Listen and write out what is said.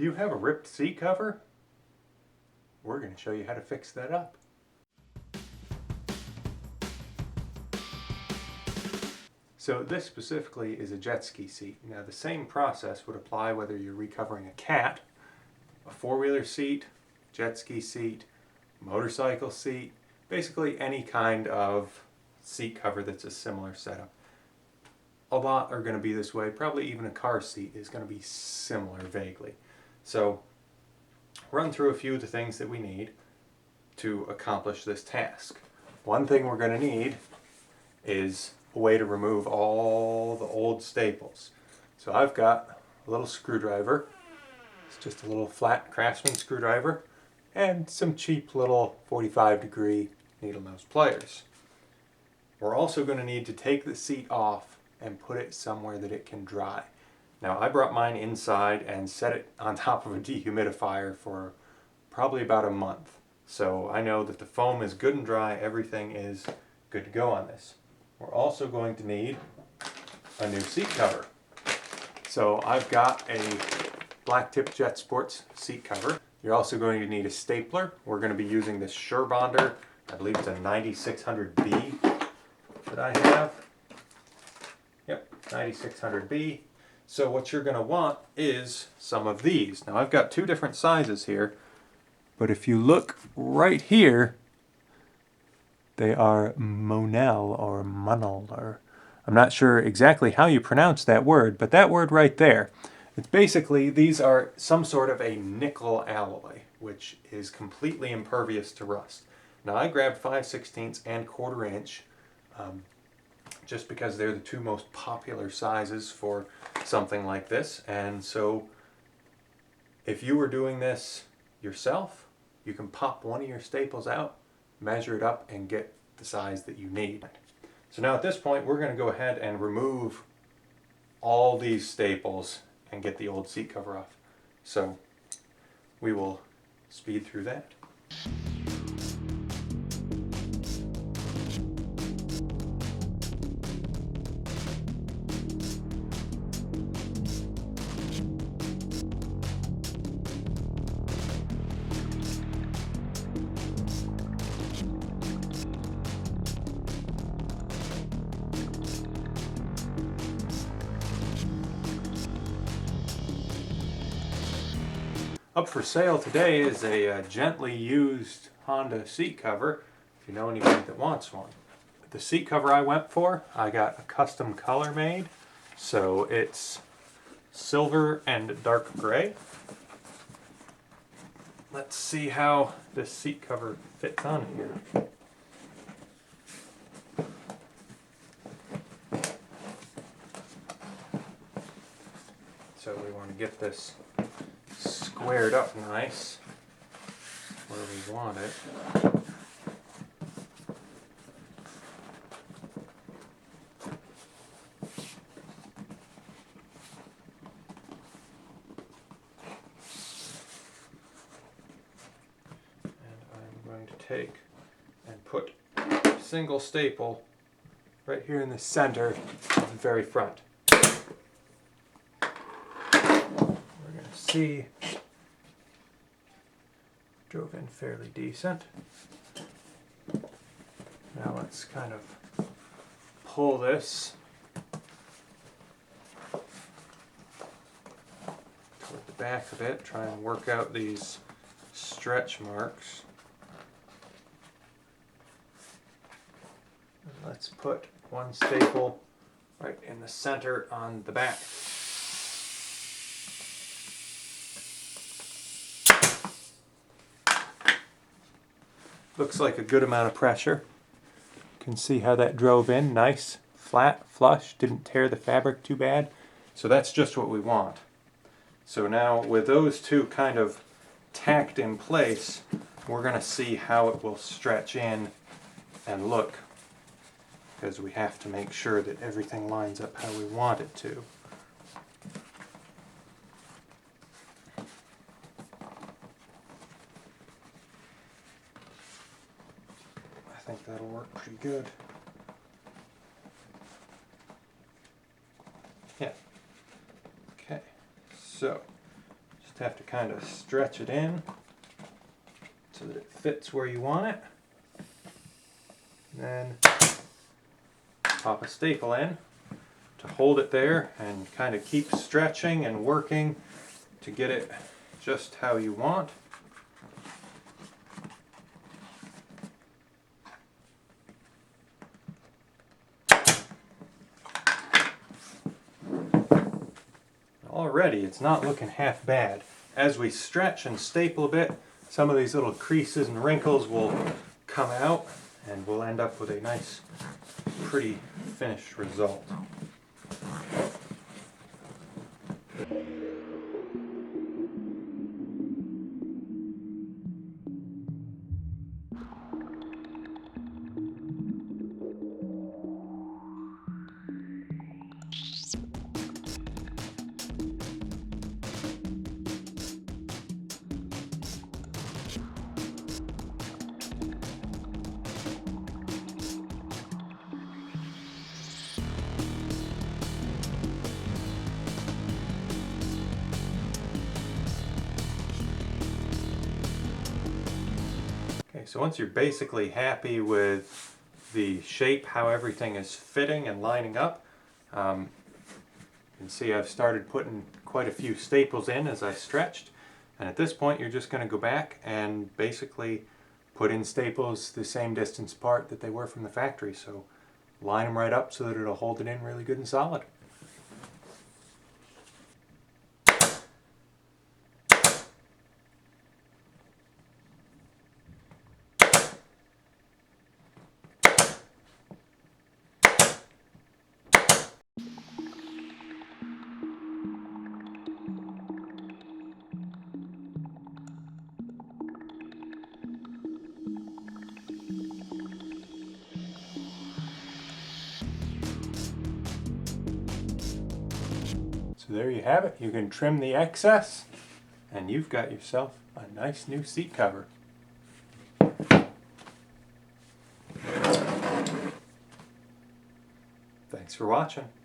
Do you have a ripped seat cover? We're going to show you how to fix that up. So this specifically is a jet ski seat. Now the same process would apply whether you're recovering a cat, a four-wheeler seat, jet ski seat, motorcycle seat, basically any kind of seat cover that's a similar setup. A lot are going to be this way. Probably even a car seat is going to be similar vaguely. So run through a few of the things that we need to accomplish this task. One thing we're going to need is a way to remove all the old staples. So I've got a little screwdriver. It's just a little flat Craftsman screwdriver and some cheap little 45-degree needle nose pliers. We're also going to need to take the seat off and put it somewhere that it can dry. Now I brought mine inside and set it on top of a dehumidifier for probably about a month. So I know that the foam is good and dry, everything is good to go on this. We're also going to need a new seat cover. So I've got a Blacktip Jetsports seat cover. You're also going to need a stapler. We're going to be using this surebonder. I believe it's a 9600B that I have. Yep, 9600B. So what you're going to want is some of these. Now I've got two different sizes here, but if you look right here, they are Monel or Monel, or I'm not sure exactly how you pronounce that word, but that word right there. It's basically, these are some sort of a nickel alloy, which is completely impervious to rust. Now I grabbed 5/16 and 1/4 inch, just because they're the two most popular sizes for something like this. And so if you were doing this yourself, you can pop one of your staples out, measure it up, and get the size that you need. So now at this point we're going to go ahead and remove all these staples and get the old seat cover off. So we will speed through that. Up for sale today is a gently used Honda seat cover, if you know anybody that wants one. The seat cover I went for, I got a custom color made, so it's silver and dark gray. Let's see how this seat cover fits on here. So we want to get this squared up nice where we want it. And I'm going to take and put a single staple right here in the center of the very front. We're going to see, drove in fairly decent. Now let's kind of pull this toward the back of it, try and work out these stretch marks. And let's put one staple right in the center on the back. Looks like a good amount of pressure. You can see how that drove in, nice, flat, flush, didn't tear the fabric too bad. So that's just what we want. So now with those two kind of tacked in place, we're going to see how it will stretch in and look, because we have to make sure that everything lines up how we want it to. I think that'll work pretty good. Yeah. Okay, so just have to kind of stretch it in so that it fits where you want it. And then pop a staple in to hold it there and kind of keep stretching and working to get it just how you want. Already it's not looking half bad. As we stretch and staple a bit, some of these little creases and wrinkles will come out and we'll end up with a nice, pretty finished result. Okay, so once you're basically happy with the shape, how everything is fitting and lining up, you can see I've started putting quite a few staples in as I stretched, and at this point you're just going to go back and basically put in staples the same distance apart that they were from the factory. So line them right up so that it'll hold it in really good and solid. So there you have it. You can trim the excess and you've got yourself a nice new seat cover. Thanks for watching.